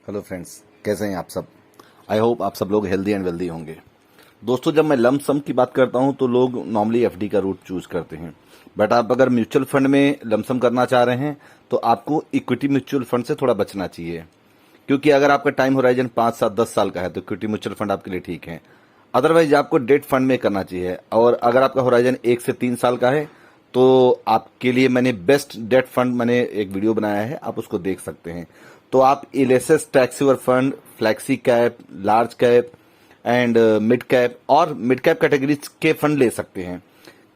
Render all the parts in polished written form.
Hello friends, कैसे हैं आप सब। आई होप आप सब लोग हेल्दी एंड वेल्दी होंगे। दोस्तों, जब मैं लंप सम की बात करता हूं तो लोग नॉर्मली एफडी का रूट चूज करते हैं, बट आप अगर म्यूचुअल फंड में लंप सम करना चाह रहे हैं तो आपको इक्विटी म्यूचुअल फंड से थोड़ा बचना चाहिए, क्योंकि अगर आपका टाइम होराइजन 5 7 10 साल का है तो इक्विटी म्यूचुअल फंड आपके लिए ठीक है। अदरवाइज आपको डेट फंड में करना चाहिए, और अगर आपका होराइजन 1 से 3 साल का है तो आपके लिए मैंने बेस्ट डेट फंड मैंने एक वीडियो बनाया है, आप उसको देख सकते हैं। तो आप ELSS tax saver fund, flexi cap, large cap and mid cap और मिड कैप कैटेगरीज के फंड ले सकते हैं,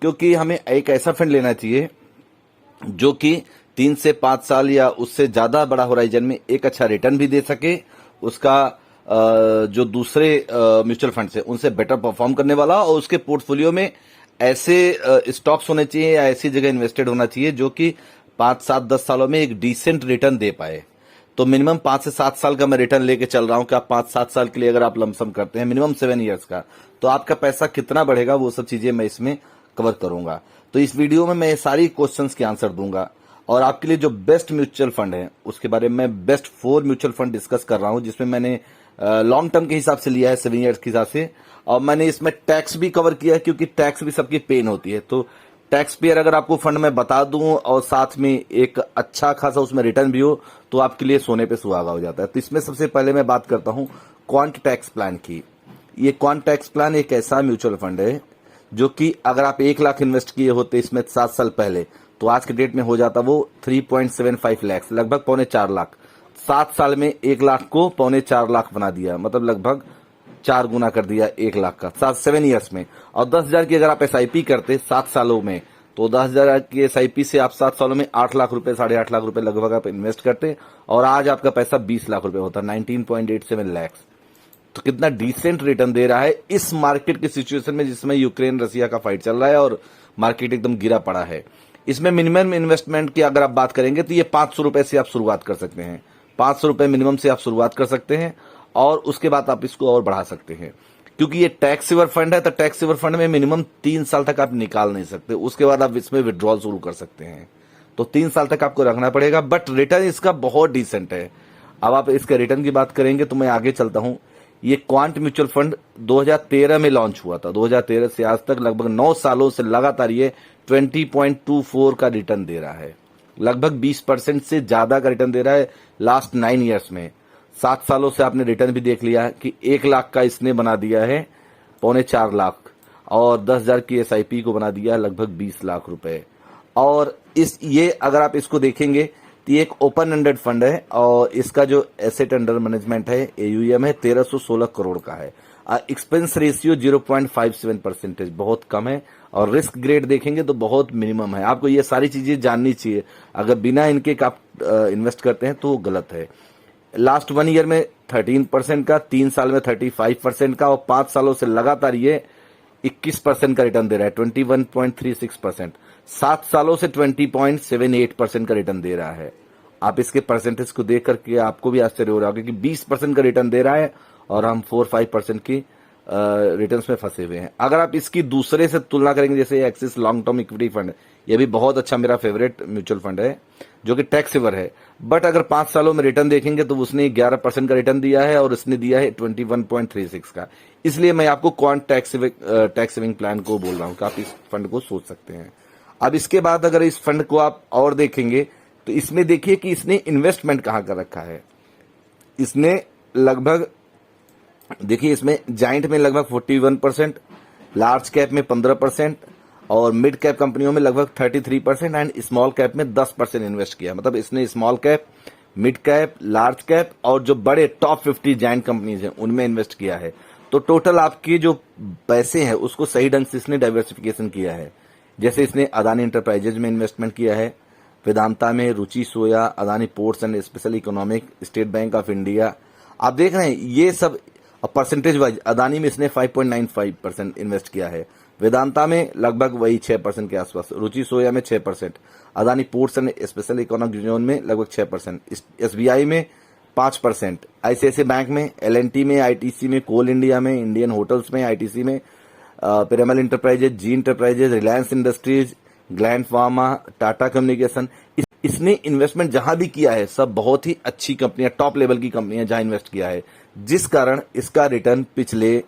क्योंकि हमें एक ऐसा फंड लेना चाहिए जो कि 3 से 5 साल या उससे ज्यादा बड़ा होराइजन में एक अच्छा रिटर्न भी दे सके, उसका जो दूसरे म्यूचुअल फंड से उनसे बेटर परफॉर्म करने वाला, और उसके पोर्टफोलियो में ऐसे स्टॉक्स होने चाहिए या ऐसी जगह इन्वेस्टेड होना चाहिए जो कि 5 7 10 सालों में एक डिसेंट रिटर्न दे पाए। तो मिनिमम 5 से 7 साल का मैं रिटर्न लेके चल रहा हूं कि आप 5 7 साल के लिए अगर आप लमसम करते हैं मिनिमम 7 ईयर्स का, तो आपका पैसा कितना बढ़ेगा वो सब चीजें मैं इसमें कवर करूंगा। तो इस वीडियो में मैं ये सारी क्वेश्चंस के आंसर दूंगा, और आपके लिए जो बेस्ट म्यूचुअल फंड है उसके बारे में मैं बेस्ट 4 म्यूचुअल फंड डिस्कस कर रहा हूं, जिसमें मैंने लॉन्ग टर्म के हिसाब से लिया है 7 ईयर्स के हिसाब से, और मैंने इसमें टैक्स भी कवर किया है, क्योंकि टैक्स भी सबकी पेन होती है। तो टैक्स पेयर अगर आपको फंड में बता दूं और साथ में एक अच्छा खासा उसमें रिटर्न भी हो तो आपके लिए सोने पे सुहागा हो जाता है। तो इसमें सबसे पहले मैं बात करता हूं क्वांट टैक्स प्लान की। ये क्वांट टैक्स प्लान एक ऐसा म्यूचुअल फंड है जो कि अगर आप 1 लाख इन्वेस्ट किए होते इसमें 7 साल पहले, तो आज के डेट में हो जाता वो 3.75 लाख, लगभग 3.25 लाख। 7 साल में 1 लाख को 3.25 लाख बना दिया, मतलब लगभग 4 गुना कर दिया 1 लाख का 7 ईयर्स में। और 10,000 की अगर आप एसआईपी करते 7 सालों में, तो 10,000 की एसआईपी से आप 7 सालों में 8 लाख रुपए, 8.5 लाख रुपए लगभग आप इन्वेस्ट करते, और आज आपका पैसा 20 लाख रुपए होता, 19.87 लाख। तो कितना डिसेंट रिटर्न दे रहा है इस मार्केट की सिचुएशन में जिसमें यूक्रेन रसिया का फाइट चल रहा है और मार्केट एकदम गिरा पड़ा है। इसमें मिनिमम इन्वेस्टमेंट की अगर आप बात करेंगे तो ये 500 रुपए से आप शुरुआत कर सकते हैं। 500 रुपए मिनिमम से आप शुरुआत कर सकते हैं, और उसके बाद आप इसको और बढ़ा सकते हैं, क्योंकि ये टैक्स सेवर फंड है। तो टैक्स सेवर फंड में मिनिमम 3 साल तक आप निकाल नहीं सकते, उसके बाद आप इसमें विड्रॉल शुरू कर सकते हैं। तो 3 साल तक आपको रखना पड़ेगा, बट रिटर्न इसका बहुत डिसेंट है। अब आप इसके रिटर्न की बात करेंगे तो मैं आगे चलता हूं। ये क्वांट म्यूचुअल फंड 2013 में लॉन्च हुआ था। 2013 से आज तक लगभग 9 सालों से लगातार ये 20.24 का रिटर्न दे रहा है, लगभग 20% से ज्यादा का रिटर्न दे रहा है लास्ट 9 ईयर्स में। 7 सालों से आपने रिटर्न भी देख लिया कि 1 लाख का इसने बना दिया है 3.25 लाख, और 10,000 की एसआईपी को बना दिया लगभग 20 लाख रुपए। और ये अगर आप इसको देखेंगे तो ये एक ओपन एंडेड फंड है, और इसका जो एसेट अंडर मैनेजमेंट है एयूएम है 1316 करोड़ का है। एक्सपेंस रेशियो 0.57%, बहुत कम है, और रिस्क ग्रेड देखेंगे तो बहुत मिनिमम है। आपको ये सारी चीजें जाननी चाहिए, अगर बिना इनके आप इन्वेस्ट करते हैं तो वो गलत है। लास्ट 1 ईयर में 13% का, 3 साल में 35% का, और 5 सालों से लगातार ये 21% का रिटर्न दे रहा है, 21.36%। 7 सालों से 20.78% का रिटर्न दे रहा है। आप इसके परसेंटेज को देख करके आपको भी आश्चर्य हो रहा होगा कि 20% का रिटर्न दे रहा है और हम 4-5% की रिटर्न में फंसे हुए हैं। अगर आप इसकी दूसरे से तुलना करेंगे, जैसे axis long term equity fund, ये भी बहुत अच्छा मेरा फेवरेट म्यूचुअल फंड है जो कि टैक्स सेवर है, बट अगर 5 सालों में रिटर्न देखेंगे तो उसने 11% का रिटर्न दिया है और इसने दिया है 21.36 का। इसलिए मैं आपको क्वांट टैक्स सेविंग प्लान को बोल रहा हूं कि आप इस फंड को सोच सकते हैं। अब इसके बाद अगर इस फंड को आप और देखेंगे तो इसमें देखिए कि इसने इन्वेस्टमेंट कहां कर रखा है। इसने लगभग देखिए, इसमें जाइंट में लगभग 41%, लार्ज कैप में 15%, और मिड कैप कंपनियों में लगभग 33%, एंड स्मॉल कैप में 10% इन्वेस्ट किया। मतलब इसने small cap, mid cap, large cap और जो बड़े टॉप 50 जाइंट कंपनीज हैं उनमें इन्वेस्ट किया है। तो टोटल आपके जो पैसे हैं उसको सही ढंग से इसने डाइवर्सिफिकेशन किया है। जैसे इसने अदानी इंटरप्राइजेज में इन्वेस्टमेंट किया है, वेदांता में, Ruchi Soya, Adani ports and special economic, state bank of India. आप देख रहे हैं ये सब परसेंटेज वाइज। अदानी में इसने 5.95% इन्वेस्ट किया है, वेदांता में लगभग वही 6% के आसपास, रुचि सोया में 6%, Adani ports and special economic zone में लगभग 6%, एसबीआई में 5%, आईसीआईसीआई बैंक में, एलएनटी में, आईटीसी में, कोल इंडिया में, इंडियन होटल्स में, आईटीसी में, Piramal enterprises, Zee enterprises, Reliance industries, Gland pharma, Tata communication, इसने इन्वेस्टमेंट जहां भी किया है सब बहुत ही अच्छी कंपनियां, टॉप लेवल की कंपनियां जहां इन्वेस्ट किया है, जिस कारण इसका रिटर्न पिछले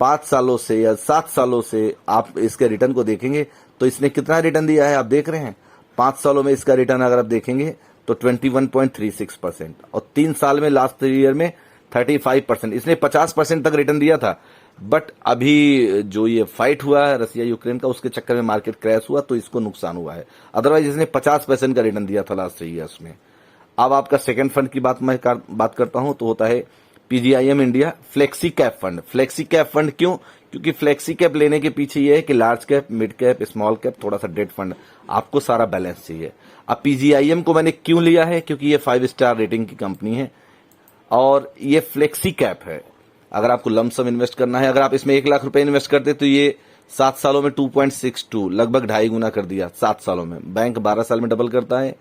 5 सालों से या 7 सालों से आप इसके रिटर्न को देखेंगे तो इसने कितना रिटर्न दिया है आप देख रहे हैं। 5 सालों में इसका रिटर्न अगर आप देखेंगे तो 21.36% और 3 साल में, लास्ट ईयर में 35%। इसने 50% तक रिटर्न दिया था, बट अभी जो ये फाइट हुआ है रसिया यूक्रेन का, उसके चक्कर में मार्केट क्रैश हुआ तो इसको नुकसान हुआ है। अदरवाइज इसने 50% का रिटर्न दिया था लास्ट 3 ईयर्स में। अब आपका सेकंड फंड की बात करता हूं तो होता है PGIM India flexi cap fund. Flexi cap fund क्यों? क्योंकि फ्लेक्सी कैप लेने के पीछे ये है कि large cap, mid cap, small cap, थोड़ा सा डेट फंड, आपको सारा बैलेंस चाहिए। अब पीजीआईएम को मैंने क्यों लिया है? क्योंकि ये 5 स्टार रेटिंग की कंपनी है और ये फ्लेक्सी कैप है। अगर आपको लमसम इन्वेस्ट करना है, अगर आप इसमें 1 लाख रुपए इन्वेस्ट करते तो ये 7 सालों में 2.62, लगभग 2.5 गुना कर दिया 7 सालों में। बैंक 12 साल में डबल करता है,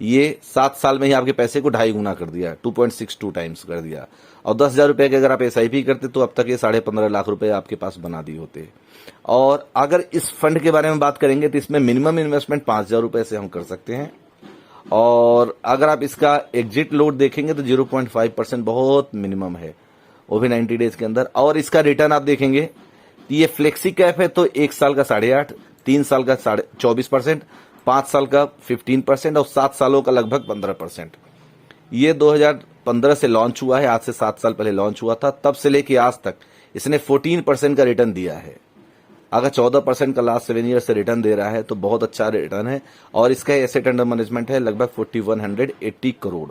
ये 7 साल में ही आपके पैसे को 2.5 गुना कर दिया, 2.62 टाइम्स कर दिया। और 10,000 रुपए के अगर आप एसआईपी करते तो अब तक ये 15.5 लाख रुपए आपके पास बना दिए होते। और अगर इस फंड के बारे में बात करेंगे तो इसमें मिनिमम इन्वेस्टमेंट 5,000 रुपए से हम कर सकते हैं। और अगर आप इसका एग्जिट लोड देखेंगे तो 0.5% बहुत मिनिमम है, वो भी 90 डेज के अंदर। और इसका रिटर्न आप देखेंगे तो ये फ्लेक्सी कैप है तो 1 साल का 8.5%, 3 साल का 24%, 5 साल का 15% और 7 सालों का लगभग 15%। ये 2015 से लॉन्च हुआ है, आज से 7 साल पहले लॉन्च हुआ था। तब से लेके आज तक इसने 14% का रिटर्न दिया है। अगर 14% का लास्ट 7 ईयर से रिटर्न दे रहा है तो बहुत अच्छा रिटर्न है। और इसका एसेट अंडर मैनेजमेंट है लगभग 4180 करोड़।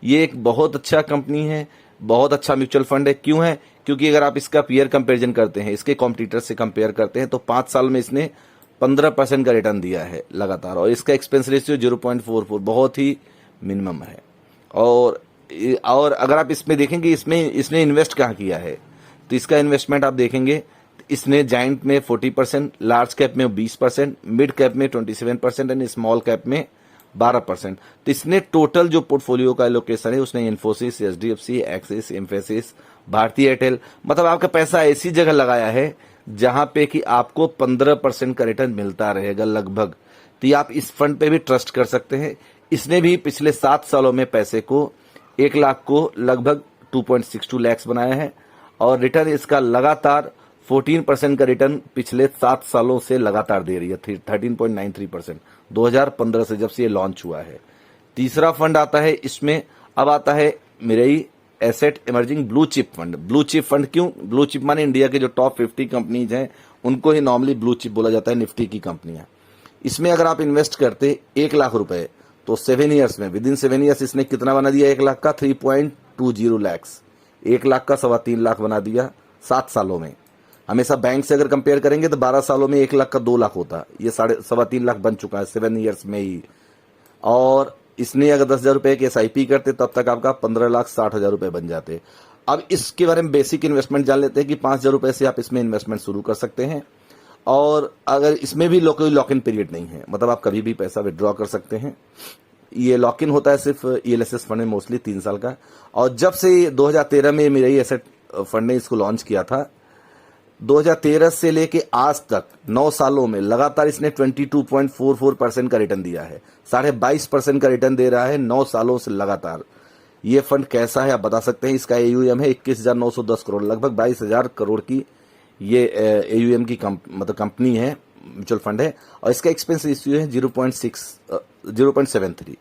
ये एक बहुत अच्छा कंपनी है, बहुत अच्छा म्यूचुअल फंड है। क्यों है? क्योंकि अगर आप इसका पीयर कंपैरिजन करते हैं, इसके कॉम्पिटिटर से कंपेयर करते हैं तो 5 साल में इसने 15% का रिटर्न दिया है लगातार। और इसका एक्सपेंस रेशियो 0.44 बहुत ही मिनिमम है। और अगर आप इसमें देखेंगे इसने इन्वेस्ट कहाँ किया है तो इसका इन्वेस्टमेंट आप देखेंगे इसने जाइंट में 40%, लार्ज कैप में 20%, मिड कैप में 27% एंड स्मॉल कैप में 12%। तो इसने टोटल जो पोर्टफोलियो का एलोकेशन है उसने इन्फोसिस, एचडीएफसी, एक्सिस, एम्फेसिस, भारती एयरटेल, मतलब आपका पैसा ऐसी जगह लगाया है जहां पे कि आपको 15% का रिटर्न मिलता रहेगा लगभग। तो आप इस फंड पे भी ट्रस्ट कर सकते हैं। इसने भी पिछले 7 सालों में पैसे को 1 लाख को लगभग 2.62 लाख बनाया है और रिटर्न इसका लगातार 14% का रिटर्न पिछले 7 सालों से लगातार दे रही है, 13.93% 2015 से जब से ये लॉन्च हुआ है। तीसरा फंड आता है इसमें, अब आता है Mirae asset emerging blue chip fund. Blue chip fund क्यों? ब्लू चिप माने इंडिया के जो टॉप 50 कंपनीज हैं उनको ही नॉर्मली ब्लू चिप बोला जाता है, निफ्टी की कंपनियां। इसमें अगर आप इन्वेस्ट करते 1 लाख रुपए तो 7 ईयर्स में, विद इन 7 ईयर्स इसने कितना बना दिया? 1 लाख का 3.20 लाख, 1 लाख का 3.25 लाख बना दिया 7 सालों में। हमेशा बैंक से अगर कंपेयर करेंगे तो 12 सालों में 1 लाख का 2 लाख होता, ये 3.25 लाख बन चुका है 7 ईयर्स में ही। और इसने अगर 10,000 रुपए की एसआईपी करते तब तक आपका 15,60,000 रुपए बन जाते। अब इसके बारे में बेसिक इन्वेस्टमेंट जान लेते हैं कि 5,000 रुपए से आप इसमें इन्वेस्टमेंट शुरू कर सकते हैं। और अगर इसमें भी कोई लॉक इन पीरियड नहीं है, मतलब आप कभी भी पैसा विड्रॉ कर सकते हैं। ये लॉक इन होता है सिर्फ ईएलएसएस फंड में मोस्टली 3 साल का। और जब से 2013 में मिरेई एसेट फंड ने इसको लॉन्च किया था, 2013 से लेके आज तक 9 सालों में लगातार इसने 22.44% का रिटर्न दिया है, 22.5% का रिटर्न दे रहा है 9 सालों से लगातार। ये फंड कैसा है आप बता सकते हैं? इसका एयूएम है 21,910 करोड़, लगभग 22,000 करोड़ की ये एयूएम की मतलब कंपनी है, म्यूचुअल फंड है। और इसका एक्सपेंस रेशियो है 0.73।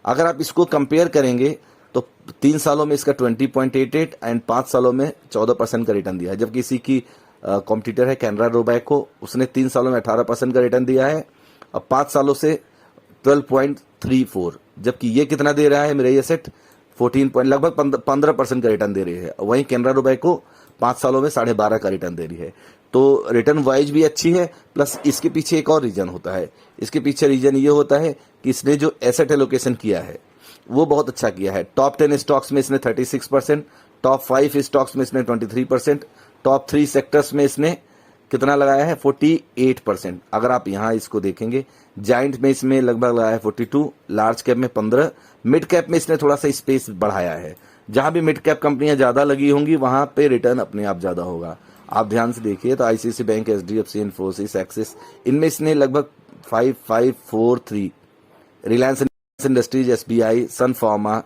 अगर आप इसको कंपेयर करेंगे तो 3 सालों में इसका 20.88 एंड 5 सालों में 14% का रिटर्न दिया है। जबकि इसी की कॉम्पिटिटर है कैनरा रोबैको, उसने 3 सालों में 18% का रिटर्न दिया है और 5 सालों से 12.34। जबकि ये कितना दे रहा है मिरेई एसेट? 14 लगभग 15% का रिटर्न दे रही है। वहीं कैनरा रोबैको 5 सालों में 12.5 का रिटर्न दे रही है। तो रिटर्न वाइज भी अच्छी है। प्लस इसके पीछे एक और रीजन होता है, इसके पीछे रीजन ये होता है कि इसने जो एसेट एलोकेशन किया है वो बहुत अच्छा किया है। टॉप 10 स्टॉक्स में इसने 36%, टॉप 5 स्टॉक्स में इसने 23%, टॉप 3 सेक्टर्स में इसने कितना लगाया है? 48%। अगर आप यहां इसको देखेंगे, जाइंट में इसमें लगभग लगाया है 42, लार्ज कैप में 15, मिड कैप में इसने थोड़ा सा स्पेस बढ़ाया है। जहां भी मिड कैप कंपनियां ज्यादा लगी होंगी वहां पे रिटर्न अपने आप ज्यादा होगा। आप ध्यान से देखिए तो ICICI bank, HDFC, Infosys, axis, इनमें इसने लगभग 5543, रिलायंस इंडस्ट्रीज, SBI, सन फार्मा,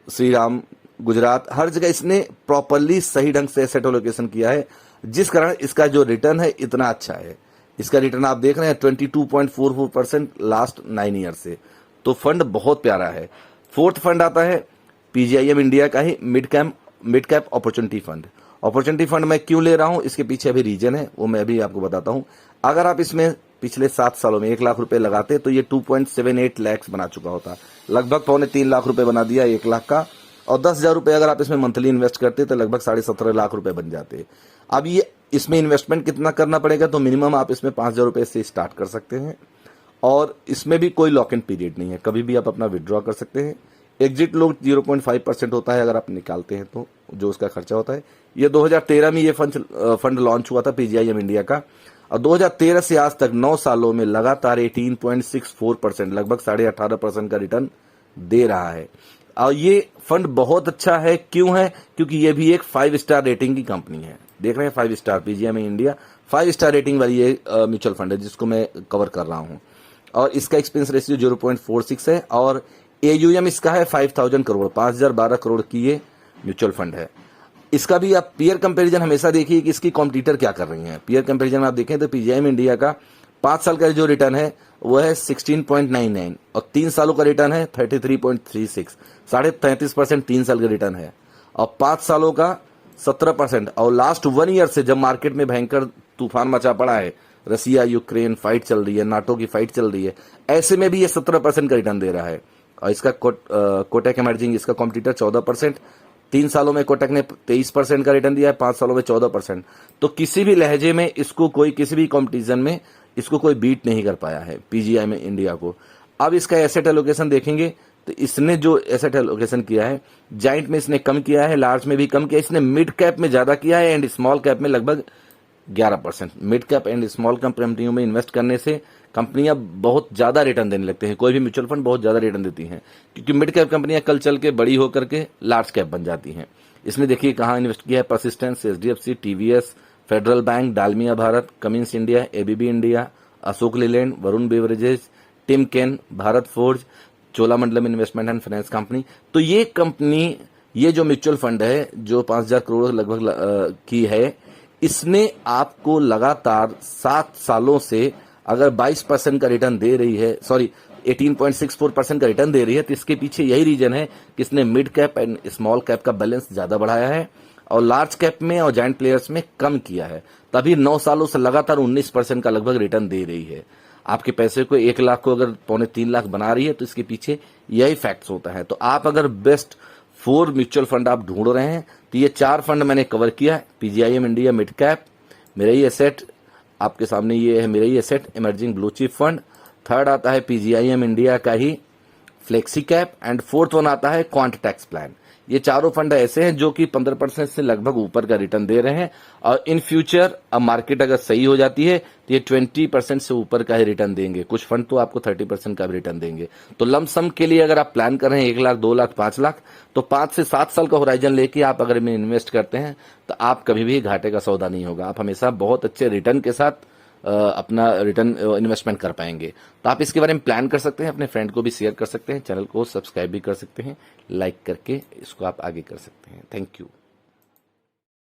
श्रीराम, गुजरात, हर जगह इसने प्रॉपरली सही ढंग से एसेट एलोकेशन किया है, जिस कारण इसका जो रिटर्न है इतना अच्छा है। इसका रिटर्न आप देख रहे हैं 22.44% लास्ट 9 ईयर से, तो फंड बहुत प्यारा है। फोर्थ फंड आता है PGIM इंडिया का ही mid cap opportunity fund. Opportunity fund मैं क्यों ले रहा हूं, इसके पीछे अभी रीजन है, वो मैं अभी आपको बताता हूं। अगर आप इसमें पिछले 7 सालों में 1 लाख रुपए लगाते तो ये 2.78 लाख बना चुका होता, लगभग 2.25 लाख रुपए बना दिया 1 लाख का, और 10,000 रुपए अगर आप इसमें मंथली इन्वेस्ट करते तो लगभग 17.5 लाख रुपए बन जाते। अब ये इसमें इन्वेस्टमेंट कितना करना पड़ेगा, तो मिनिमम आप इसमें 5,000 रुपए से स्टार्ट कर सकते हैं, और इसमें भी कोई लॉक इन पीरियड नहीं है, कभी भी आप अपना विड्रॉ कर सकते हैं। एग्जिट लोग 0.5% होता है अगर आप निकालते हैं तो, जो उसका खर्चा होता है। ये 2013 में ये फंड लॉन्च हुआ था PGIM इंडिया का, और 2013 से आज तक 9 सालों में लगातार 18.64%, लगभग 18.5% का रिटर्न दे रहा है। और ये फंड बहुत अच्छा है, क्यों है, क्योंकि ये भी एक 5 स्टार रेटिंग की कंपनी है। देख रहे हैं 5 star, PGIM India 5 star rating वाली ये म्यूचुअल फंड है जिसको मैं कवर कर रहा हूं, और इसका एक्सपेंस रेशियो 0.46 है, और AUM इसका है 5,000 करोड़, 5,012 करोड़ की ये म्यूचुअल फंड है। इसका भी आप पीयर कंपैरिजन हमेशा देखिए कि इसकी कॉम्पिटिटर क्या कर रही हैं। पीयर कंपैरिजन में आप देखें तो PGIM इंडिया का 5 साल का जो रिटर्न है वो है 16.99, और 3 सालों का रिटर्न है 33.36, 33.5% 3 साल का रिटर्न है, और 5 सालों का 17%, और लास्ट 1 ईयर से जब मार्केट में भयंकर तूफान मचा पड़ा है, रसिया यूक्रेन फाइट चल रही है, नाटो की फाइट चल रही है, ऐसे में भी ये 17% का रिटर्न दे रहा है। और इसका कोटक इमर्जिंग, इसका कॉम्पिटिटर 14%, 3 सालों में कोटक ने 23% का रिटर्न दिया है, 5 सालों में 14%। तो किसी भी लहजे में इसको कोई, किसी भी कॉम्पिटिशन में इसको कोई बीट नहीं कर पाया है PGIM इंडिया को। अब इसका एसेट एलोकेशन देखेंगे तो इसने जो एसेट एलोकेशन किया है, जाइंट में इसने कम किया है, लार्ज में भी कम किया है, इसने मिड कैप में ज्यादा किया है, एंड स्मॉल कैप में लगभग 11%। Mid cap and small cap कंपनियों में इन्वेस्ट करने से कंपनियां बहुत ज्यादा रिटर्न देने लगते हैं, कोई भी म्यूचुअल फंड बहुत ज्यादा रिटर्न देती हैं, क्योंकि मिड कैप कंपनियां कल चल के बड़ी होकर के लार्ज कैप बन जाती हैं। इसमें देखिए कहां इन्वेस्ट किया है, Persistence, HDFC, TVS, federal bank, Dalmia Bharat, Cummins India, ABB India, Ashok Leyland, Varun beverages, Timken, Bharat forge, Cholamandalam investment and finance company. तो ये कंपनी, ये जो म्यूचुअल फंड है जो 5,000 करोड़ लगभग की है, इसने आपको लगातार 7 सालों से अगर 22% का रिटर्न दे रही है, सॉरी 18.64% का रिटर्न दे रही है, तो इसके पीछे यही रीजन है कि इसने mid cap and small cap का बैलेंस ज्यादा बढ़ाया है, और लार्ज कैप में और जायंट प्लेयर्स में कम किया है, तभी 9 सालों से लगातार 19% का लगभग रिटर्न दे रही है। आपके पैसे को 1 लाख को अगर 2.25 लाख बना रही है, तो इसके पीछे यही फैक्ट्स होता है। तो आप अगर बेस्ट 4 म्यूचुअल फंड आप ढूंढ रहे हैं, तो ये 4 फंड मैंने कवर किया है। PGIM इंडिया मिड कैप, मेरा ही एसेट आपके सामने ये है, Mirae asset emerging blue chip fund. Third आता है PGIM इंडिया का ही flexi cap, and fourth one आता है क्वांट टैक्स प्लान। ये चारों फंड ऐसे हैं जो कि 15% से लगभग ऊपर का रिटर्न दे रहे हैं, और इन फ्यूचर अब मार्केट अगर सही हो जाती है तो ये 20% से ऊपर का ही रिटर्न देंगे। कुछ फंड तो आपको 30% का भी रिटर्न देंगे। तो लमसम के लिए अगर आप प्लान कर रहे हैं 1 लाख, 2 लाख, 5 लाख, तो 5 से 7 साल का होराइजन लेके आप अगर इनमें इन्वेस्ट करते हैं तो आप कभी भी घाटे का सौदा नहीं होगा। आप हमेशा बहुत अच्छे रिटर्न के साथ अपना रिटर्न इन्वेस्टमेंट कर पाएंगे। तो आप इसके बारे में प्लान कर सकते हैं, अपने फ्रेंड को भी शेयर कर सकते हैं, चैनल को सब्सक्राइब भी कर सकते हैं, लाइक करके इसको आप आगे कर सकते हैं। Thank you.